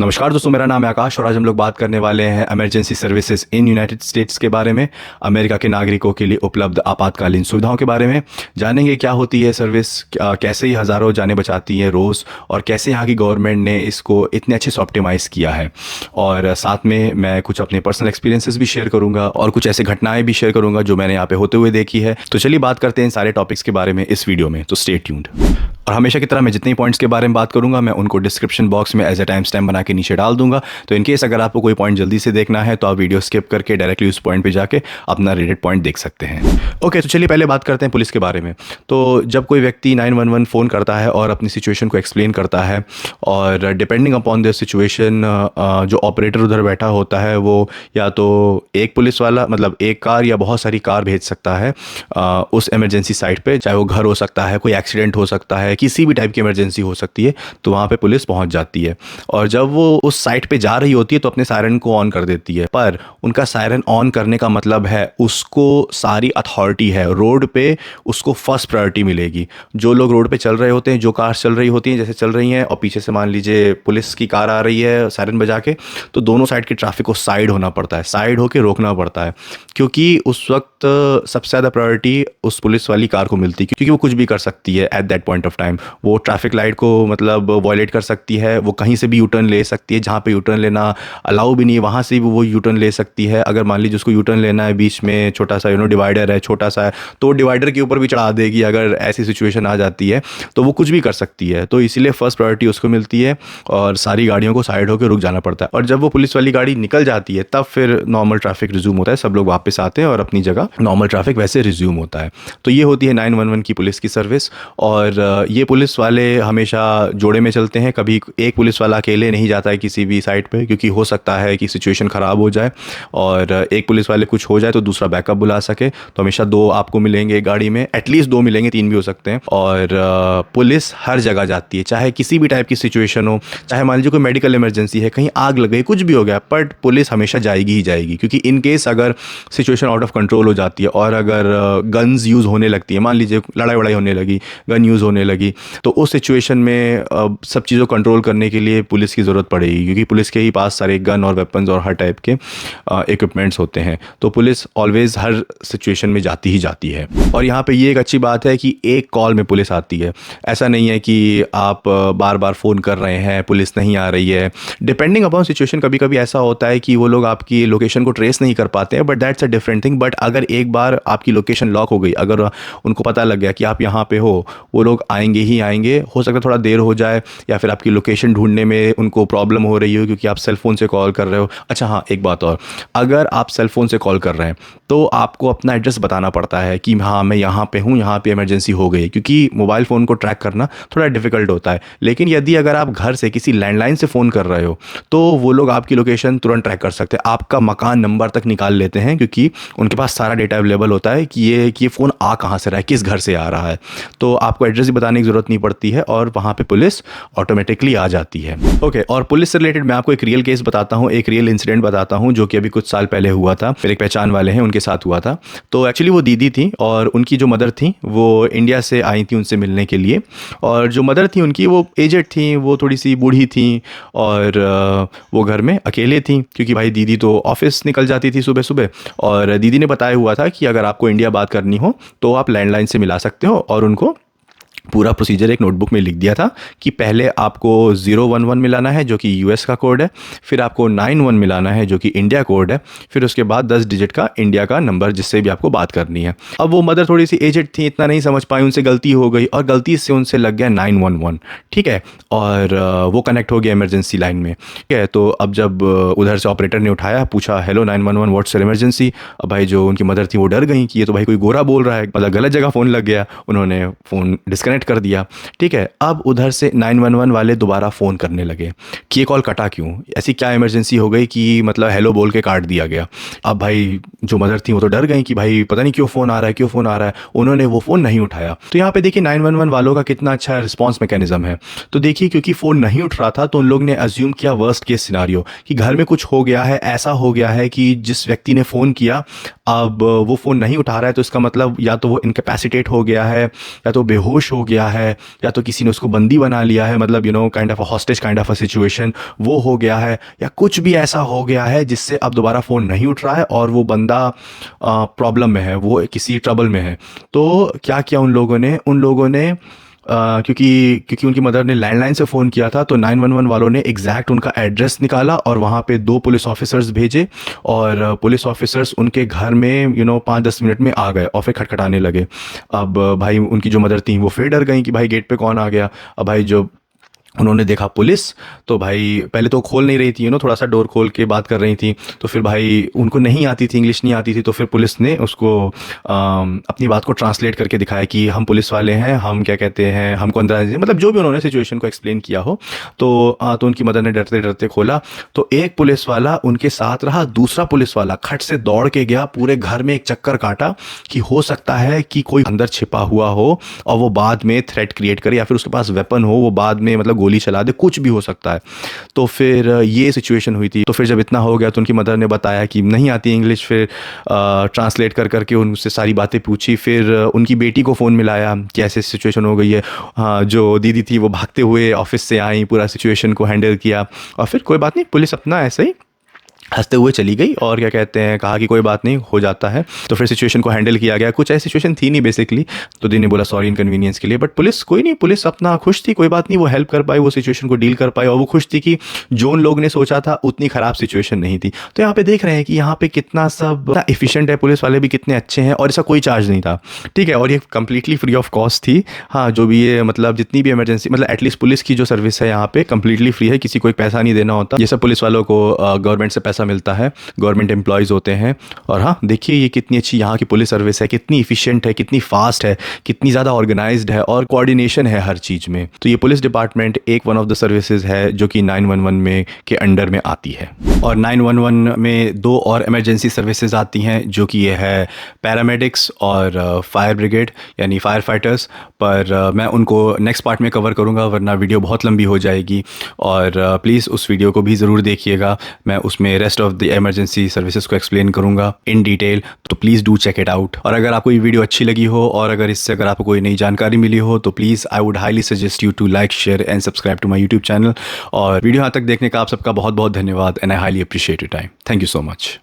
नमस्कार दोस्तों, मेरा नाम है आकाश और आज हम लोग बात करने वाले हैं emergency services in United states के बारे में। अमेरिका के नागरिकों के लिए उपलब्ध आपातकालीन सुविधाओं के बारे में जानेंगे। क्या होती है सर्विस, कैसे ये हज़ारों जानें बचाती है रोज़, और कैसे यहाँ की गवर्नमेंट ने इसको इतने अच्छे से ऑप्टिमाइज़ किया है। और साथ में मैं कुछ अपने पर्सनल एक्सपीरियंसेस भी शेयर करूँगा और कुछ ऐसे घटनाएँ भी शेयर करूँगा जो मैंने यहाँ पे होते हुए देखी है। तो चलिए बात करते हैं इन सारे टॉपिक्स के बारे में इस वीडियो में, तो स्टे ट्यून्ड। और हमेशा की तरह मैं जितने पॉइंट्स के बारे में बात करूंगा मैं उनको डिस्क्रिप्शन बॉक्स में एज ए टाइम स्टैम्प बना के नीचे डाल दूंगा। तो इनकेस अगर आपको कोई पॉइंट जल्दी से देखना है तो आप वीडियो स्किप करके डायरेक्टली उस पॉइंट पे जाके अपना रिलेटेड पॉइंट देख सकते हैं। ओके, तो चलिए पहले बात करते हैं पुलिस के बारे में। तो जब कोई व्यक्ति 911 फ़ोन करता है और अपनी सिचुएशन को एक्सप्लेन करता है, और डिपेंडिंग अपॉन द सिचुएशन जो ऑपरेटर उधर बैठा होता है वो या तो एक पुलिस वाला मतलब एक कार या बहुत सारी कार भेज सकता है उस इमरजेंसी साइट पे। चाहे वो घर हो सकता है, कोई एक्सीडेंट हो सकता है, किसी भी टाइप की इमरजेंसी हो सकती है, तो वहाँ पे पुलिस पहुँच जाती है। और जब वो उस साइट पे जा रही होती है तो अपने सायरन को ऑन कर देती है। पर उनका सायरन ऑन करने का मतलब है उसको सारी अथॉरिटी है रोड पे, उसको फर्स्ट प्रायोरिटी मिलेगी। जो लोग रोड पे चल रहे होते हैं, जो कार चल रही होती हैं, जैसे चल रही हैं, और पीछे से मान लीजिए पुलिस की कार आ रही है सायरन बजा के, तो दोनों साइड की ट्रैफिक को साइड होना पड़ता है, साइड होके रोकना पड़ता है। क्योंकि उस वक्त सबसे ज़्यादा प्रायोरिटी उस पुलिस वाली कार को मिलती है, क्योंकि वो कुछ भी कर सकती है at that point of time. वो ट्रैफिक लाइट को मतलब वॉयलेट कर सकती है, वो कहीं से भी यू टर्न ले सकती है, जहाँ पे यू टर्न लेना अलाउ भी नहीं है वहाँ से भी वो यू टर्न ले सकती है। अगर मान लीजिए उसको यू टर्न लेना है, बीच में छोटा सा डिवाइडर है, छोटा सा है, तो वो डिवाइडर के ऊपर भी चढ़ा देगी। अगर ऐसी सिचुएशन आ जाती है तो वो कुछ भी कर सकती है। तो इसीलिए फर्स्ट प्रायोरिटी उसको मिलती है और सारी गाड़ियों को साइड होकर रुक जाना पड़ता है। और जब वो पुलिस वाली गाड़ी निकल जाती है तब फिर नॉर्मल ट्रैफिक रिज्यूम होता है, सब लोग वापस आते हैं और अपनी जगह नॉर्मल ट्रैफिक वैसे रिज्यूम होता है। तो ये होती है 911 की पुलिस की सर्विस। और ये पुलिस वाले हमेशा जोड़े में चलते हैं, कभी एक पुलिस वाला अकेले नहीं जाता है किसी भी साइट पे, क्योंकि हो सकता है कि सिचुएशन ख़राब हो जाए और एक पुलिस वाले कुछ हो जाए तो दूसरा बैकअप बुला सके। तो हमेशा दो आपको मिलेंगे गाड़ी में, एटलीस्ट दो मिलेंगे, तीन भी हो सकते हैं। और पुलिस हर जगह जाती है, चाहे किसी भी टाइप की सिचुएशन हो, चाहे मान लीजिए कोई मेडिकल इमरजेंसी है, कहीं आग लग गई, कुछ भी हो गया, बट पुलिस हमेशा जाएगी ही जाएगी। क्योंकि इन केस अगर सिचुएशन आउट ऑफ कंट्रोल हो जाती है और अगर गन्स यूज़ होने लगती है, मान लीजिए लड़ाई वड़ाई होने लगी, गन यूज़ होने लगी, तो उस सिचुएशन में सब चीज़ों को कंट्रोल करने के लिए पुलिस की ज़रूरत पड़ेगी। क्योंकि पुलिस के ही पास सारे गन और वेपन्स और हर टाइप के इक्विपमेंट्स होते हैं। तो पुलिस ऑलवेज़ हर सिचुएशन में जाती ही जाती है। और यहाँ पे ये एक अच्छी बात है कि एक कॉल में पुलिस आती है। ऐसा नहीं है कि आप बार बार फ़ोन कर रहे हैं, पुलिस नहीं आ रही है। डिपेंडिंग अपॉन सिचुएशन कभी कभी ऐसा होता है कि वो लोग आपकी लोकेशन को ट्रेस नहीं कर पाते हैं, but that's a different thing. But अगर एक बार आपकी लोकेशन लॉक हो गई, अगर उनको पता लग गया कि आप यहाँ पे हो, वो लोग आएंगे ही आएंगे। हो सकता है थोड़ा देर हो जाए या फिर आपकी लोकेशन ढूंढने में उनको प्रॉब्लम हो रही हो क्योंकि आप सेल फ़ोन से कॉल कर रहे हो। अच्छा हाँ, एक बात और, अगर आप सेल फ़ोन से कॉल कर रहे हैं तो आपको अपना एड्रेस बताना पड़ता है कि हाँ मैं यहाँ पे हूँ, यहाँ पे इमरजेंसी हो गई, क्योंकि मोबाइल फ़ोन को ट्रैक करना थोड़ा डिफिकल्ट होता है। लेकिन यदि अगर आप घर से किसी लैंडलाइन से फ़ोन कर रहे हो तो वो लोग आपकी लोकेशन तुरंत ट्रैक कर सकते हैं, आपका मकान नंबर तक निकाल लेते हैं, क्योंकि उनके पास सारा डेटा अवेलेबल होता है कि ये फ़ोन आ कहाँ से रहा है, किस घर से आ रहा है। तो आपको एड्रेस भी बताने की ज़रूरत नहीं पड़ती है और वहाँ पे पुलिस ऑटोमेटिकली आ जाती है। ओके, और पुलिस से रिलेटेड मैं आपको एक रियल केस बताता हूँ, एक रियल इंसिडेंट बताता हूँ जो कि अभी कुछ साल पहले हुआ था। मेरे एक पहचान वाले हैं, उनके साथ हुआ था। तो एक्चुअली वो दीदी थी और उनकी जो मदर थी वो इंडिया से आई थी उनसे मिलने के लिए। और जो मदर थी उनकी, वो एजेड थी, वो थोड़ी सी बूढ़ी थी और वो घर में अकेले थी, क्योंकि भाई दीदी तो ऑफिस निकल जाती थी सुबह सुबह। और दीदी ने बताया हुआ था कि अगर आपको इंडिया बात करनी हो तो आप लैंडलाइन से मिला सकते हो, और उनको पूरा प्रोसीजर एक नोटबुक में लिख दिया था कि पहले आपको 011 मिलाना है जो कि यूएस का कोड है, फिर आपको 91 मिलाना है जो कि इंडिया कोड है, फिर उसके बाद 10 डिजिट का इंडिया का नंबर जिससे भी आपको बात करनी है। अब वो मदर थोड़ी सी एजेड थी, इतना नहीं समझ पाई, उनसे गलती हो गई और गलती से उनसे लग गया 911, ठीक है। और वो कनेक्ट हो गया इमरजेंसी लाइन में, ठीक है। तो अब जब उधर से ऑपरेटर ने उठाया, पूछा हेलो 911 व्हाट्स योर इमरजेंसी। अब भाई जो उनकी मदर थी वो डर गई कि ये तो भाई कोई गोरा बोल रहा है, मतलब गलत जगह फ़ोन लग गया। उन्होंने फ़ोन डिस्कनेक्ट कर दिया, ठीक है। अब उधर से 911 वाले दोबारा फ़ोन करने लगे कि ये कॉल कटा क्यों, ऐसी क्या इमरजेंसी हो गई कि मतलब हेलो बोल के काट दिया गया। अब भाई जो मदर थी वो तो डर गई कि भाई पता नहीं क्यों फ़ोन आ रहा है, क्यों फ़ोन आ रहा है। उन्होंने वो फ़ोन नहीं उठाया। तो यहाँ पे देखिए 911 वालों का कितना अच्छा रिस्पॉन्स मैकेनिज्म है। तो देखिए क्योंकि फ़ोन नहीं उठ रहा था तो उन लोग ने अज्यूम किया वर्स्ट केस सिनारियो कि घर में कुछ हो गया है, ऐसा हो गया है कि जिस व्यक्ति ने फ़ोन किया अब वो फ़ोन नहीं उठा रहा है, तो इसका मतलब या तो वो इनकैपेसिटेट हो गया है या तो बेहोश हो गया है, या तो किसी ने उसको बंदी बना लिया है, मतलब kind of hostage kind of a situation वो हो गया है, या कुछ भी ऐसा हो गया है जिससे अब दोबारा फ़ोन नहीं उठ रहा है और वो बंदा प्रॉब्लम में है, वो किसी ट्रबल में है। तो क्या किया उन लोगों ने क्योंकि उनकी मदर ने लैंडलाइन से फ़ोन किया था, तो 911 वालों ने एग्जैक्ट उनका एड्रेस निकाला और वहाँ पे 2 पुलिस ऑफिसर्स भेजे, और पुलिस ऑफिसर्स उनके घर में 5-10 मिनट में आ गए और फिर खटखटाने लगे। अब भाई उनकी जो मदर थी वो फिर डर गई कि भाई गेट पे कौन आ गया। अब भाई जो उन्होंने देखा पुलिस, तो भाई पहले तो खोल नहीं रही थी, थोड़ा सा डोर खोल के बात कर रही थी, तो फिर भाई उनको नहीं आती थी, इंग्लिश नहीं आती थी, तो फिर पुलिस ने उसको अपनी बात को ट्रांसलेट करके दिखाया कि हम पुलिस वाले हैं, हम क्या कहते हैं, हमको अंदर आने दीजिए, मतलब जो भी उन्होंने सिचुएशन को एक्सप्लेन किया हो। तो उनकी मदर ने डरते डरते खोला, तो एक पुलिस वाला उनके साथ रहा, दूसरा पुलिस वाला खट से दौड़ के गया, पूरे घर में एक चक्कर काटा कि हो सकता है कि कोई अंदर छिपा हुआ हो और वो बाद में थ्रेट क्रिएट करे, या फिर उसके पास वेपन हो, वो बाद में मतलब गोली चला दे, कुछ भी हो सकता है। तो फिर ये सिचुएशन हुई थी। तो फिर जब इतना हो गया तो उनकी मदर ने बताया कि नहीं आती इंग्लिश, फिर ट्रांसलेट कर करके उनसे सारी बातें पूछी, फिर उनकी बेटी को फ़ोन मिलाया कि ऐसे सिचुएशन हो गई है। हाँ, जो दीदी थी वो भागते हुए ऑफिस से आई, पूरा सिचुएशन को हैंडल किया, और फिर कोई बात नहीं, पुलिस अपना ऐसे ही हंसते हुए चली गई और क्या कहते हैं, कहा कि कोई बात नहीं, हो जाता है। तो फिर सिचुएशन को हैंडल किया गया, कुछ ऐसी सिचुएशन थी नहीं बेसिकली, तो दी ने बोला सॉरी इनकन्वीनियंस के लिए, बट पुलिस कोई नहीं, पुलिस अपना खुश थी, कोई बात नहीं, वो हेल्प कर पाई, वो सिचुएशन को डील कर पाई, और वो खुश थी कि जो उन लोग ने सोचा था उतनी ख़राब सिचुएशन नहीं थी। तो यहाँ पे देख रहे हैं कि यहाँ पे कितना सब एफिशिएंट है, पुलिस वाले भी कितने अच्छे हैं, और इसका कोई चार्ज नहीं था, ठीक है, और ये कम्प्लीटली फ्री ऑफ कॉस्ट थी। हाँ, जो भी ये मतलब जितनी भी इमरजेंसी, मतलब एटलीस्ट पुलिस की जो सर्विस है यहाँ पे कम्प्लीटली फ्री है, किसी को एक पैसा नहीं देना होता। ये सब पुलिस वालों को गवर्नमेंट से पैसा मिलता है, गवर्नमेंट एम्प्लॉयज़ होते हैं। और हाँ, देखिए ये कितनी अच्छी यहाँ की पुलिस सर्विस है, कितनी इफ़िशिएंट है, कितनी फास्ट है, कितनी ज़्यादा ऑर्गेनाइज्ड है, और कोऑर्डिनेशन है हर चीज़ में। तो ये पुलिस डिपार्टमेंट एक वन ऑफ द सर्विसेज है जो कि 911 में के अंडर में आती है। और 911 में 2 और इमरजेंसी सर्विसेज आती हैं, जो कि ये है पैरामेडिक्स और फायर ब्रिगेड यानी फायर फाइटर्स। पर मैं उनको नेक्स्ट पार्ट में कवर करूँगा, वरना वीडियो बहुत लंबी हो जाएगी। और प्लीज़ उस वीडियो को भी ज़रूर देखिएगा, मैं उसमें rest of the emergency services को एक्सप्लेन करूंगा इन डिटेल, तो please do check it out. और अगर आपको ये वीडियो अच्छी लगी हो, और अगर आपको कोई नई जानकारी मिली हो, तो please I would highly suggest you to like, share and subscribe to my YouTube channel. और वीडियो यहाँ तक देखने का आप सबका बहुत बहुत धन्यवाद, and I highly appreciate your time. Thank you so much.